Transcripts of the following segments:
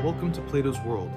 Welcome to Plato's World.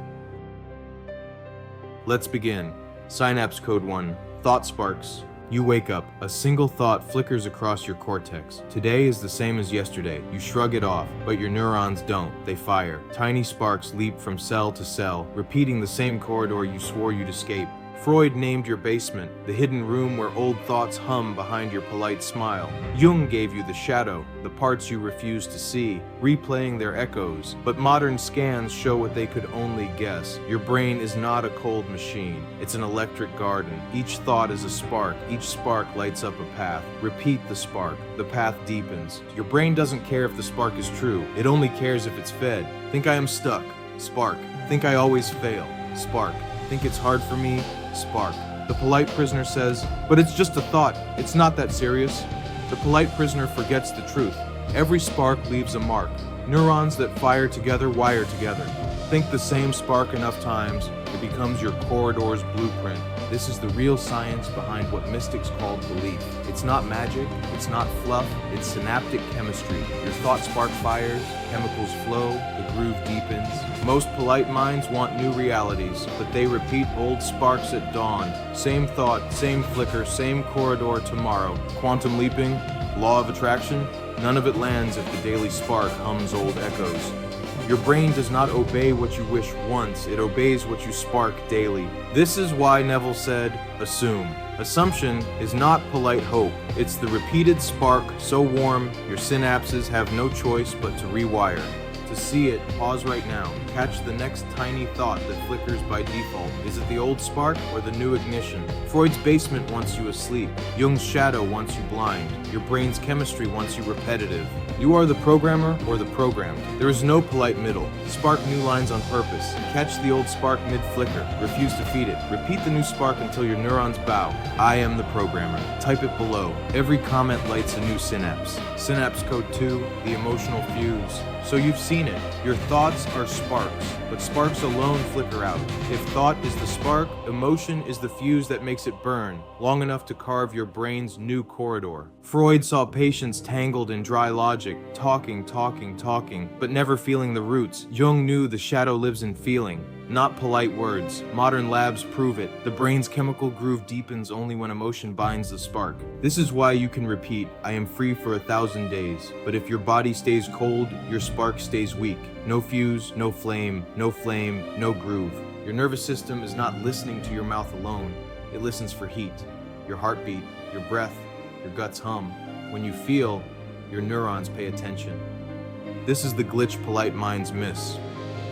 Let's begin. Synapse code 1. Thought sparks. You wake up. A single thought flickers across your cortex. Today is the same as yesterday. You shrug it off, but your neurons don't. They fire. Tiny sparks leap from cell to cell, repeating the same corridor you swore you'd escape. Freud named your basement, the hidden room where old thoughts hum behind your polite smile. Jung gave you the shadow, the parts you refuse to see, replaying their echoes. But modern scans show what they could only guess. Your brain is not a cold machine. It's an electric garden. Each thought is a spark. Each spark lights up a path. Repeat the spark. The path deepens. Your brain doesn't care if the spark is true. It only cares if it's fed. Think I am stuck. Spark. Think I always fail. Spark. Think it's hard for me. Spark. The polite prisoner says, but it's just a thought. It's not that serious. The polite prisoner forgets the truth. Every spark leaves a mark. Neurons that fire together wire together. Think the same spark enough times, it becomes your corridor's blueprint. This is the real science behind what mystics call belief. It's not magic, it's not fluff, it's synaptic chemistry. Your thought spark fires, chemicals flow, the groove deepens. Most polite minds want new realities, but they repeat old sparks at dawn. Same thought, same flicker, same corridor tomorrow. Quantum leaping, law of attraction, none of it lands if the daily spark hums old echoes. Your brain does not obey what you wish once, it obeys what you spark daily. This is why Neville said, assume. Assumption is not polite hope. It's the repeated spark so warm, your synapses have no choice but to rewire. To see it, pause right now. Catch the next tiny thought that flickers by default. Is it the old spark or the new ignition? Freud's basement wants you asleep. Jung's shadow wants you blind. Your brain's chemistry wants you repetitive. You are the programmer or the programmed. There is no polite middle. Spark new lines on purpose. Catch the old spark mid-flicker. Refuse to feed it. Repeat the new spark until your neurons bow. I am the programmer. Type it below. Every comment lights a new synapse. Synapse code 2, the emotional fuse. So you've seen it. Your thoughts are sparks, but sparks alone flicker out. If thought is the spark, emotion is the fuse that makes it burn, long enough to carve your brain's new corridor. Freud saw patients tangled in dry logic, talking, but never feeling the roots. Jung knew the shadow lives in feeling, not polite words. Modern labs prove it. The brain's chemical groove deepens only when emotion binds the spark. This is why you can repeat, I am free for 1,000 days. But if your body stays cold, your spark stays weak. No fuse, no flame, no groove. Your nervous system is not listening to your mouth alone. It listens for heat, your heartbeat, your breath, your guts hum. When you feel, your neurons pay attention. This is the glitch polite minds miss.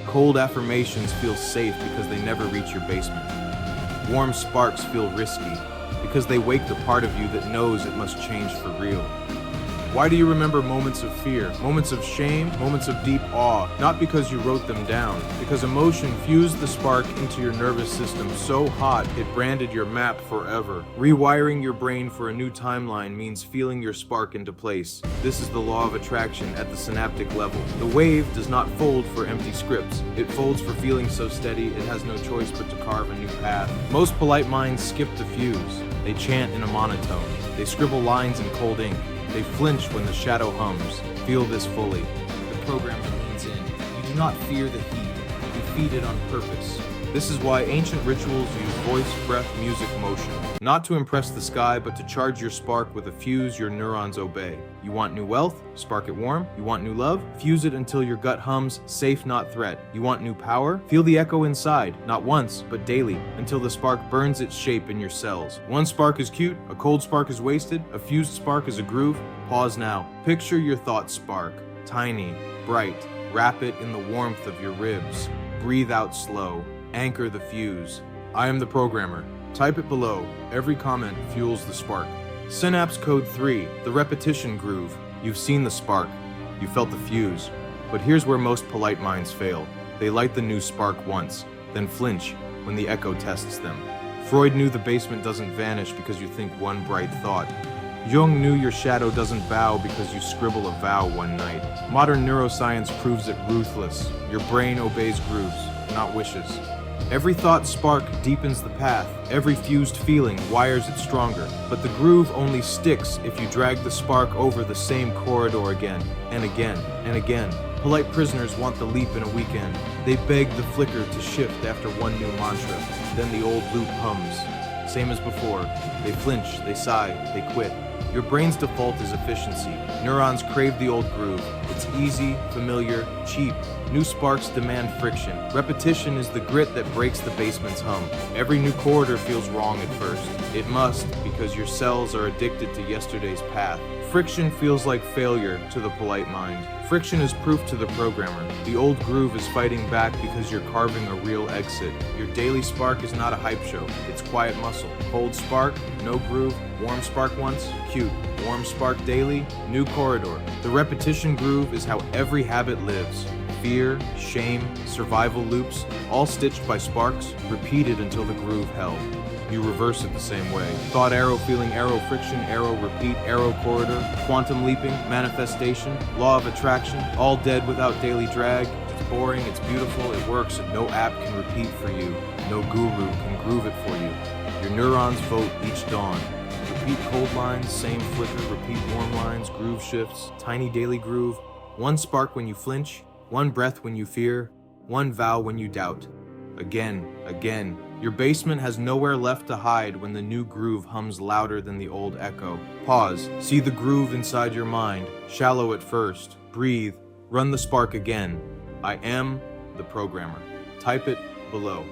Cold affirmations feel safe because they never reach your basement. Warm sparks feel risky because they wake the part of you that knows it must change for real. Why do you remember moments of fear, moments of shame, moments of deep awe? Not because you wrote them down, because emotion fused the spark into your nervous system so hot it branded your map forever. Rewiring your brain for a new timeline means feeling your spark into place. This is the law of attraction at the synaptic level. The wave does not fold for empty scripts. It folds for feeling so steady it has no choice but to carve a new path. Most polite minds skip the fuse. They chant in a monotone. They scribble lines in cold ink. They flinch when the shadow hums. Feel this fully. The programmer leans in. You do not fear the heat. You feed it on purpose. This is why ancient rituals use voice, breath, music, motion. Not to impress the sky, but to charge your spark with a fuse your neurons obey. You want new wealth? Spark it warm. You want new love? Fuse it until your gut hums, safe not threat. You want new power? Feel the echo inside, not once, but daily, until the spark burns its shape in your cells. One spark is cute, a cold spark is wasted, a fused spark is a groove. Pause now. Picture your thought spark. Tiny, bright. Wrap it in the warmth of your ribs. Breathe out slow. Anchor the fuse. I am the programmer. Type it below. Every comment fuels the spark. Synapse code 3, the repetition groove. You've seen the spark. You felt the fuse. But here's where most polite minds fail. They light the new spark once, then flinch when the echo tests them. Freud knew the basement doesn't vanish because you think one bright thought. Jung knew your shadow doesn't bow because you scribble a vow one night. Modern neuroscience proves it ruthless. Your brain obeys grooves, not wishes. Every thought spark deepens the path. Every fused feeling wires it stronger. But the groove only sticks if you drag the spark over the same corridor again and again and again. Polite prisoners want the leap in a weekend. They beg the flicker to shift after one new mantra. Then the old loop hums. Same as before. They flinch, they sigh, they quit. Your brain's default is efficiency. Neurons crave the old groove. It's easy, familiar, cheap. New sparks demand friction. Repetition is the grit that breaks the basement's hum. Every new corridor feels wrong at first. It must, because your cells are addicted to yesterday's path. Friction feels like failure to the polite mind. Friction is proof to the programmer. The old groove is fighting back because you're carving a real exit. Your daily spark is not a hype show. It's quiet muscle. Cold spark, no groove. Warm spark once, cute. Warm spark daily, new corridor. The repetition groove is how every habit lives. Fear, shame, survival loops, all stitched by sparks, repeated until the groove held. You reverse it the same way. Thought arrow, feeling arrow, friction, arrow, repeat, arrow, corridor, quantum leaping, manifestation, law of attraction, all dead without daily drag. It's boring, it's beautiful, it works, and no app can repeat for you. No guru can groove it for you. Your neurons vote each dawn. Repeat cold lines, same flicker, repeat warm lines, groove shifts, tiny daily groove. One spark when you flinch, one breath when you fear, one vow when you doubt. Again, again. Your basement has nowhere left to hide when the new groove hums louder than the old echo. Pause, see the groove inside your mind, shallow at first. Breathe, run the spark again. I am the programmer. Type it below.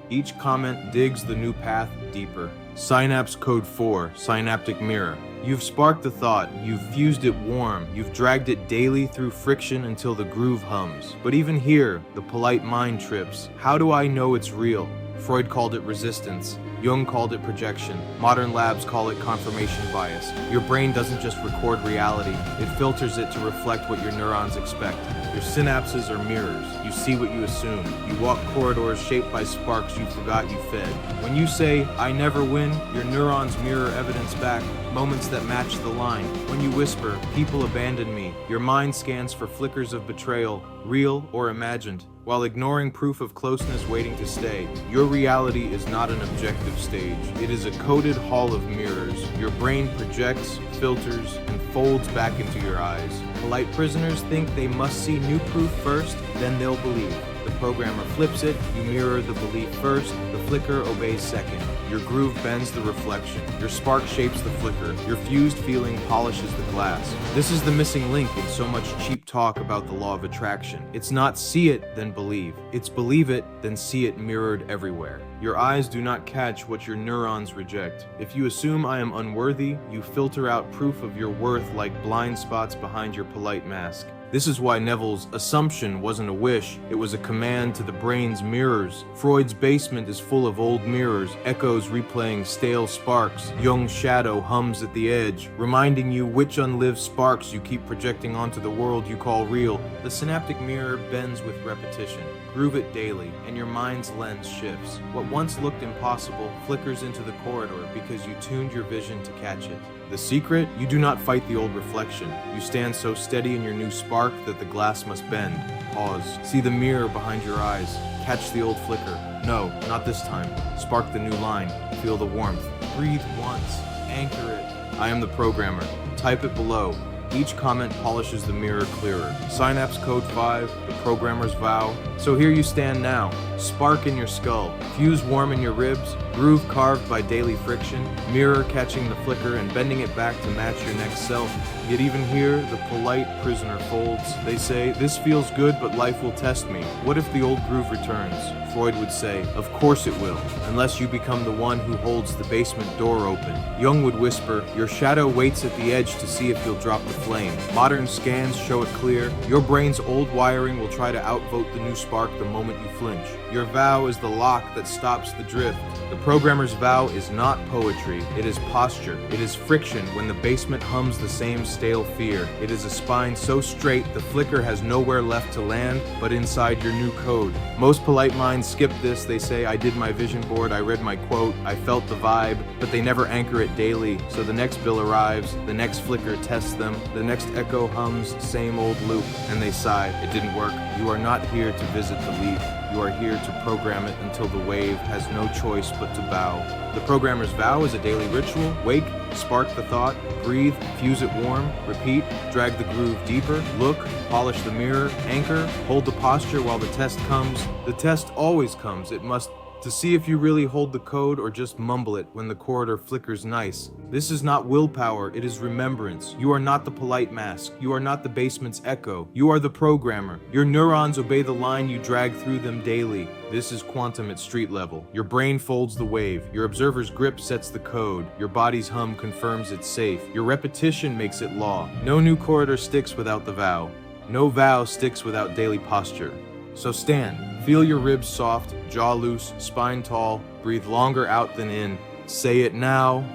Each comment digs the new path deeper. Synapse code 4, synaptic mirror. You've sparked the thought, you've fused it warm, you've dragged it daily through friction until the groove hums. But even here, the polite mind trips. How do I know it's real? Freud called it resistance. Jung called it projection. Modern labs call it confirmation bias. Your brain doesn't just record reality, it filters it to reflect what your neurons expect. Your synapses are mirrors. You see what you assume. You walk corridors shaped by sparks you forgot you fed. When you say, I never win, your neurons mirror evidence back, moments that match the line. When you whisper, people abandon me, your mind scans for flickers of betrayal, real or imagined. While ignoring proof of closeness waiting to stay, your reality is not an objective stage. It is a coded hall of mirrors. Your brain projects, filters, and folds back into your eyes. Polite prisoners think they must see new proof first, then they'll believe. The programmer flips it, you mirror the belief first, the flicker obeys second. Your groove bends the reflection. Your spark shapes the flicker. Your fused feeling polishes the glass. This is the missing link in so much cheap talk about the law of attraction. It's not see it, then believe. It's believe it, then see it mirrored everywhere. Your eyes do not catch what your neurons reject. If you assume I am unworthy, you filter out proof of your worth like blind spots behind your polite mask. This is why Neville's assumption wasn't a wish, it was a command to the brain's mirrors. Freud's basement is full of old mirrors, echoes replaying stale sparks. Jung's shadow hums at the edge, reminding you which unlived sparks you keep projecting onto the world you call real. The synaptic mirror bends with repetition. Groove it daily, and your mind's lens shifts. What once looked impossible flickers into the corridor because you tuned your vision to catch it. The secret? You do not fight the old reflection. You stand so steady in your new spark that the glass must bend. Pause. See the mirror behind your eyes. Catch the old flicker. No, not this time. Spark the new line. Feel the warmth. Breathe once. Anchor it. I am the programmer. Type it below. Each comment polishes the mirror clearer. Synapse code 5, the programmer's vow. So here you stand now, spark in your skull, fuse warm in your ribs, groove carved by daily friction, mirror catching the flicker and bending it back to match your next self. Yet even here, the polite prisoner folds. They say, this feels good, but life will test me. What if the old groove returns? Freud would say, of course it will, unless you become the one who holds the basement door open. Jung would whisper, your shadow waits at the edge to see if you'll drop the flame. Modern scans show it clear. Your brain's old wiring will try to outvote the new spark the moment you flinch. Your vow is the lock that stops the drift. The programmer's vow is not poetry, it is posture. It is friction when the basement hums the same stale fear. It is a spine so straight the flicker has nowhere left to land but inside your new code. Most polite minds skip this. They say, I did my vision board, I read my quote, I felt the vibe, but they never anchor it daily. So the next bill arrives, the next flicker tests them, the next echo hums, same old loop, and they sigh, it didn't work. You are not here to visit the leaf. You are here to program it until the wave has no choice but to bow. The programmer's vow is a daily ritual. Wake, Spark the thought, breathe, fuse it warm, repeat, drag the groove deeper, look, polish the mirror, anchor, hold the posture while the test comes. The test always comes, it must, to see if you really hold the code or just mumble it when the corridor flickers nice. This is not willpower, it is remembrance. You are not the polite mask. You are not the basement's echo. You are the programmer. Your neurons obey the line you drag through them daily. This is quantum at street level. Your brain folds the wave. Your observer's grip sets the code. Your body's hum confirms it's safe. Your repetition makes it law. No new corridor sticks without the vow. No vow sticks without daily posture. So stand, feel your ribs soft, jaw loose, spine tall, breathe longer out than in. Say it now.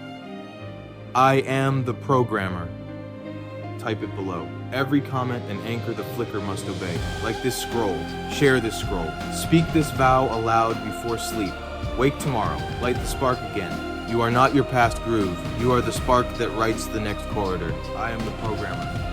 I am the programmer. Type it below. Every comment and anchor the flicker must obey. Like this scroll, share this scroll. Speak this vow aloud before sleep. Wake tomorrow, light the spark again. You are not your past groove. You are the spark that writes the next corridor. I am the programmer.